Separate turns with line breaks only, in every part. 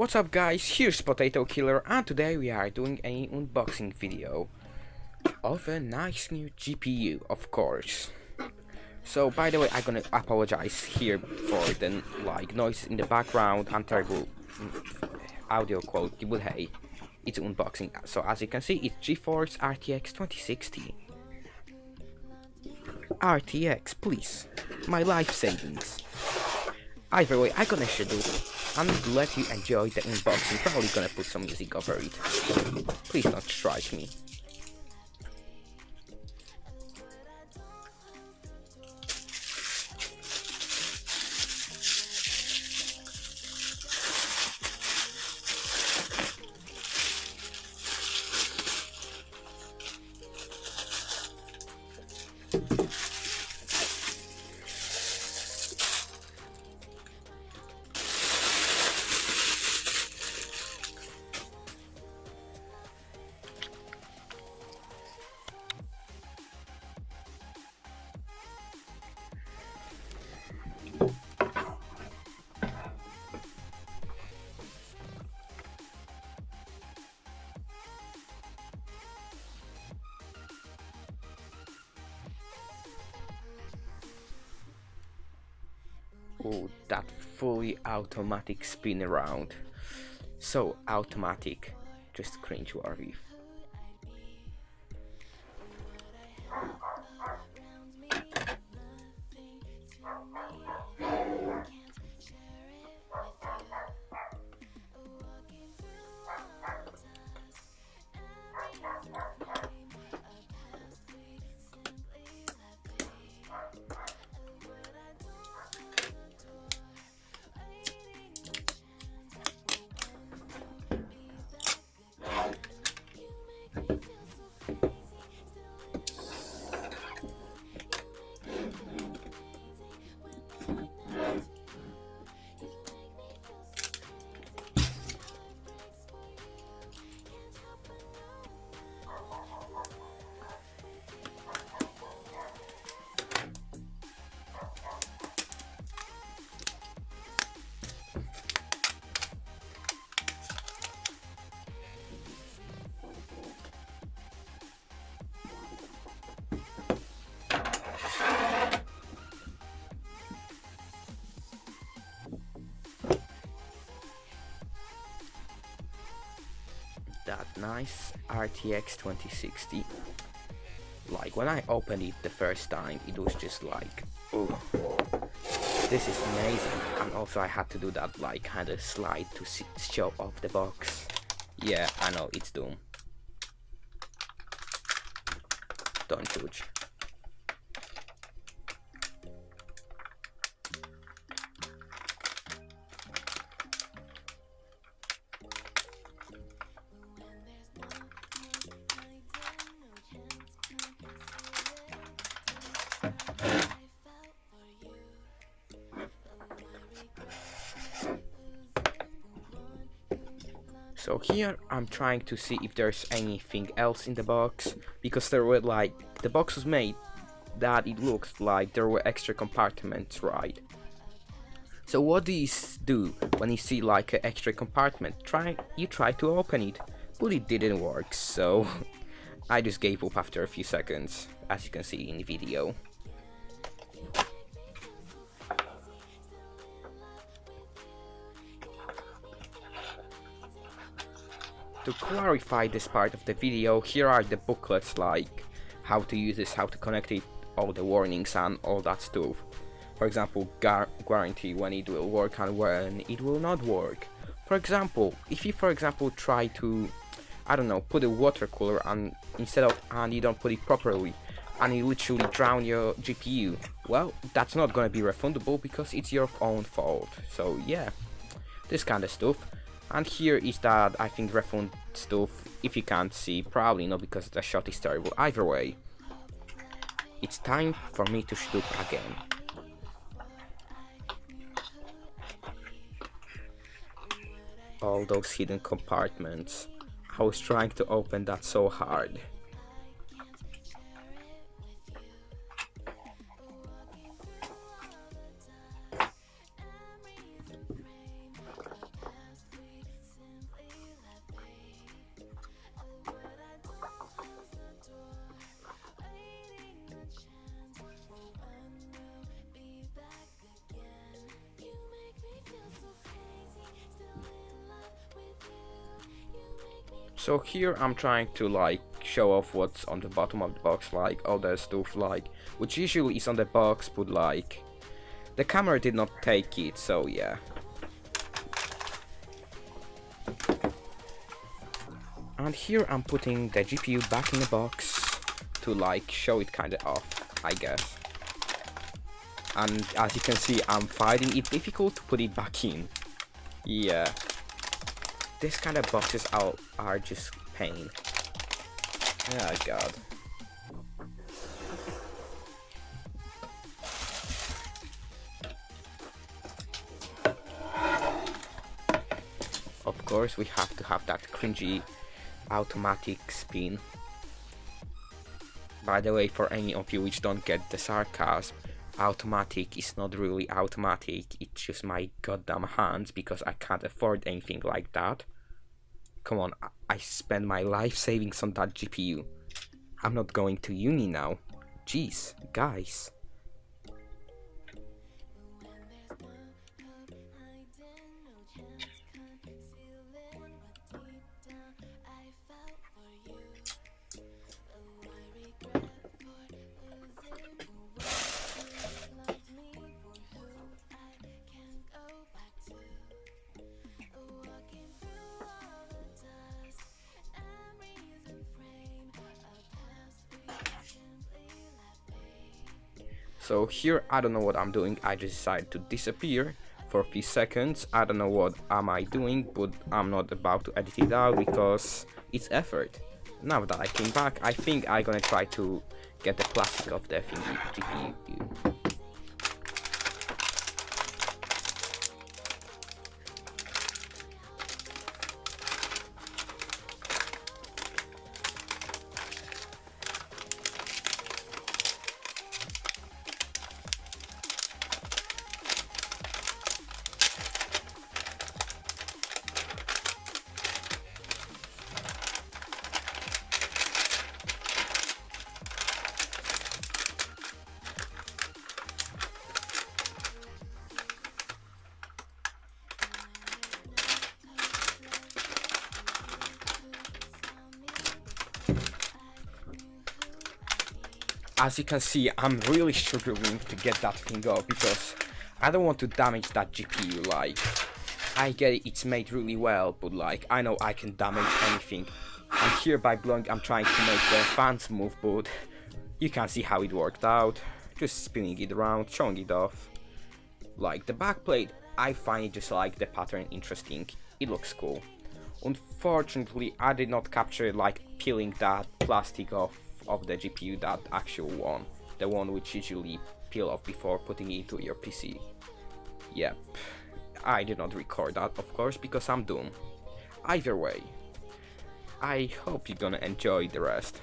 What's up guys, here's Potato Killer and today we are doing an unboxing video of a nice new GPU, of course. So by the way, I'm gonna apologize here for the noise in the background and terrible audio quality, but hey, it's unboxing. So as you can see, it's GeForce RTX 2060. RTX, please, my life savings. Either way, I'm gonna schedule and let you enjoy the unboxing. Probably gonna put some music over it. Please don't strike me. Oh, that fully automatic spin around. So automatic, just cringe-worthy. That nice RTX 2060. Like when I opened it the first time, it was just like, oh, this is amazing. And also I had to do that kind of slide to show off the box. Yeah, I know, it's Doom. Don't judge. So here I'm trying to see if there's anything else in the box, because there were the box was made that it looks like there were extra compartments, right? So what do you do when you see an extra compartment? You try to open it, but it didn't work, so I just gave up after a few seconds, as you can see in the video. To clarify this part of the video, here are the booklets how to use this, how to connect it, all the warnings and all that stuff. For example, guarantee when it will work and when it will not work. For example, if you try to, I don't know, put a water cooler and you don't put it properly and you literally drown your GPU, well, that's not gonna be refundable because it's your own fault. So yeah, this kind of stuff. And here is that, I think, refund stuff. If you can't see, probably not because the shot is terrible. Either way, it's time for me to shoot again. All those hidden compartments. I was trying to open that so hard. So here I'm trying to like show off what's on the bottom of the box, like all the stuff like which usually is on the box, but like the camera did not take it, so yeah. And here I'm putting the GPU back in the box to like show it kinda off, I guess. And as you can see, I'm finding it difficult to put it back in. Yeah. This kind of boxes are just pain. Oh god. Of course, we have to have that cringy automatic spin. By the way, for any of you which don't get the sarcasm, automatic is not really automatic, it's just my goddamn hands because I can't afford anything like that. Come on, I spend my life savings on that GPU. I'm not going to uni now. Jeez, guys. So here I don't know what I'm doing, I just decided to disappear for a few seconds. I don't know what am I doing, but I'm not about to edit it out because it's effort. Now that I came back, I think I'm gonna try to get the plastic of the thingy GPU. As you can see, I'm really struggling to get that thing up because I don't want to damage that GPU. Like, I get it, it's made really well, but like, I know I can damage anything. And here by blowing, I'm trying to make the fans move, but you can see how it worked out. Just spinning it around, showing it off. Like, the backplate, I find it just like the pattern interesting. It looks cool. Unfortunately, I did not capture like peeling that plastic off of the GPU, that actual one, the one which usually peel off before putting it into your PC. Yep, I did not record that, of course, because I'm dumb. Either way, I hope you're gonna enjoy the rest.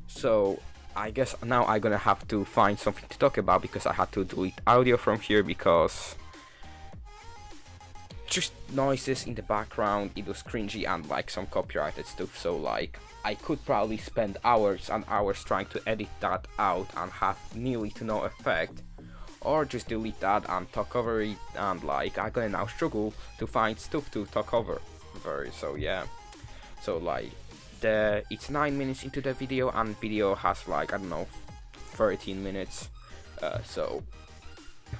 So I guess now I'm gonna have to find something to talk about because I had to delete audio from here because just noises in the background, it was cringy and like some copyrighted stuff, so like I could probably spend hours and hours trying to edit that out and have nearly to no effect, or just delete that and talk over it, and like I'm gonna now struggle to find stuff to talk over. So yeah, so like it's 9 minutes into the video and video has like, I don't know, 13 minutes, so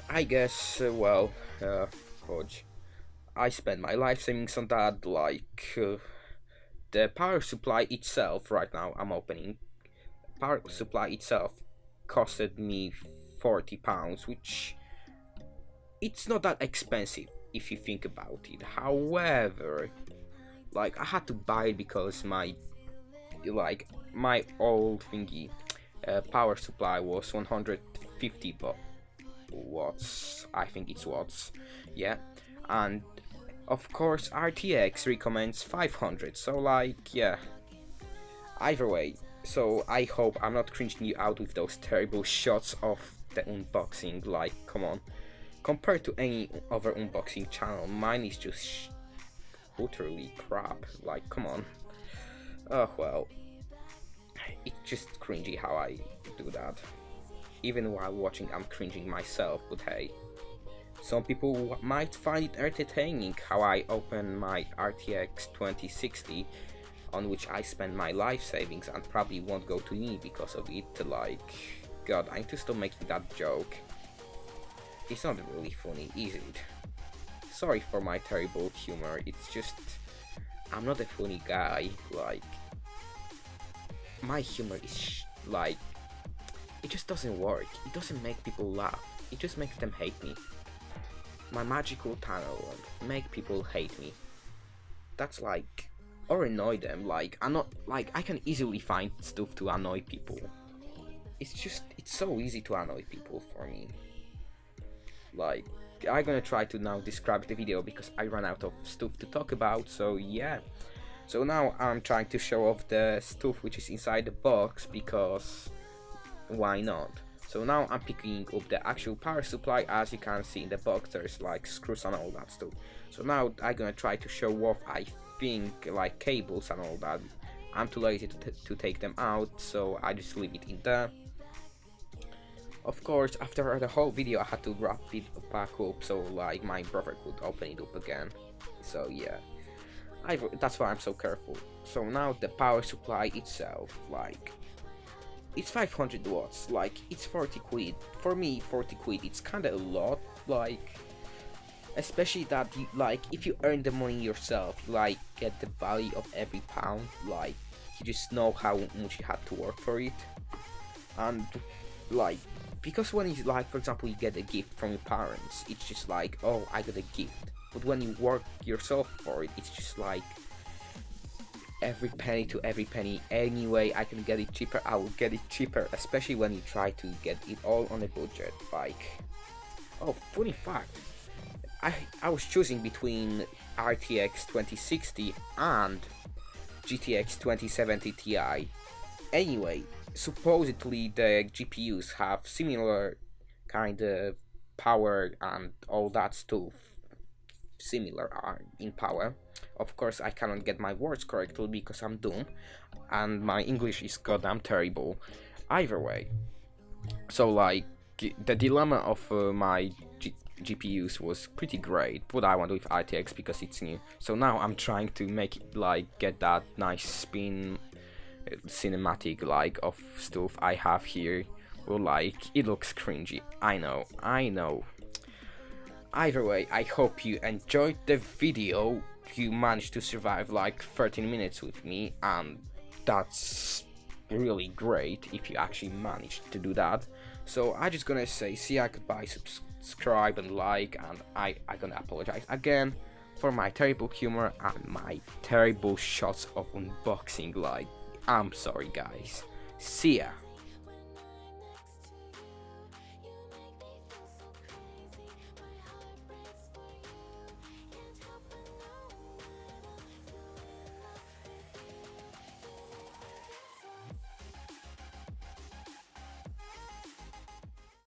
I guess fudge. I spend my life savings on that, like the power supply itself. Right now I'm opening power supply itself costed me £40, which it's not that expensive if you think about it. However, like I had to buy it because my old thingy power supply was 150 watts, I think it's watts, yeah, and of course RTX recommends 500, so like yeah, either way. So I hope I'm not cringing you out with those terrible shots of the unboxing. Like, come on, compared to any other unboxing channel, mine is just utterly crap. Like, come on. Oh well, it's just cringy how I do that. Even while watching I'm cringing myself, but hey, Some people might find it entertaining how I open my RTX 2060, on which I spend my life savings and probably won't go to uni because of it. Like, God, I need to stop making that joke. It's not really funny, is it? Sorry for my terrible humor, it's just, I'm not a funny guy. Like, my humor is like, it just doesn't work. It doesn't make people laugh, it just makes them hate me. My magical talent make people hate me. That's like, or annoy them. Like, I'm not, like, I can easily find stuff to annoy people. It's so easy to annoy people for me. Like, I'm gonna try to now describe the video because I ran out of stuff to talk about, so yeah. So now I'm trying to show off the stuff which is inside the box, because why not? So now I'm picking up the actual power supply. As you can see in the box, there's like screws and all that stuff. So now I'm gonna try to show off, I think, like cables and all that. I'm too lazy to take them out, so I just leave it in there. Of course, after the whole video I had to wrap it back up so like my brother could open it up again. So yeah, that's why I'm so careful. So now the power supply itself, like, it's 500 watts, like, it's 40 quid. For me, 40 quid, it's kinda a lot, like, especially that you, like, if you earn the money yourself, you, like, get the value of every pound, like, you just know how much you had to work for it. And, like, because when you, like, for example, you get a gift from your parents, it's just like, oh, I got a gift. But when you work yourself for it, it's just like, every penny to every penny. Anyway, I can get it cheaper, I will get it cheaper, especially when you try to get it all on a budget. Like, oh, funny fact, I was choosing between RTX 2060 and GTX 2070 Ti. Anyway, supposedly the GPUs have similar kind of power and all that stuff, similar are in power. Of course, I cannot get my words correctly because I'm dumb and my English is goddamn terrible. Either way, so like, the dilemma of my GPUs was pretty great. What I want with RTX because it's new. So now I'm trying to make it, like, get that nice spin cinematic like of stuff I have here. Well, like, it looks cringy. I know. Either way, I hope you enjoyed the video. You managed to survive like 13 minutes with me, and that's really great if you actually managed to do that. So I just gonna say see ya, goodbye, subscribe and like, and I gonna apologize again for my terrible humor and my terrible shots of unboxing. Like, I'm sorry guys. See ya.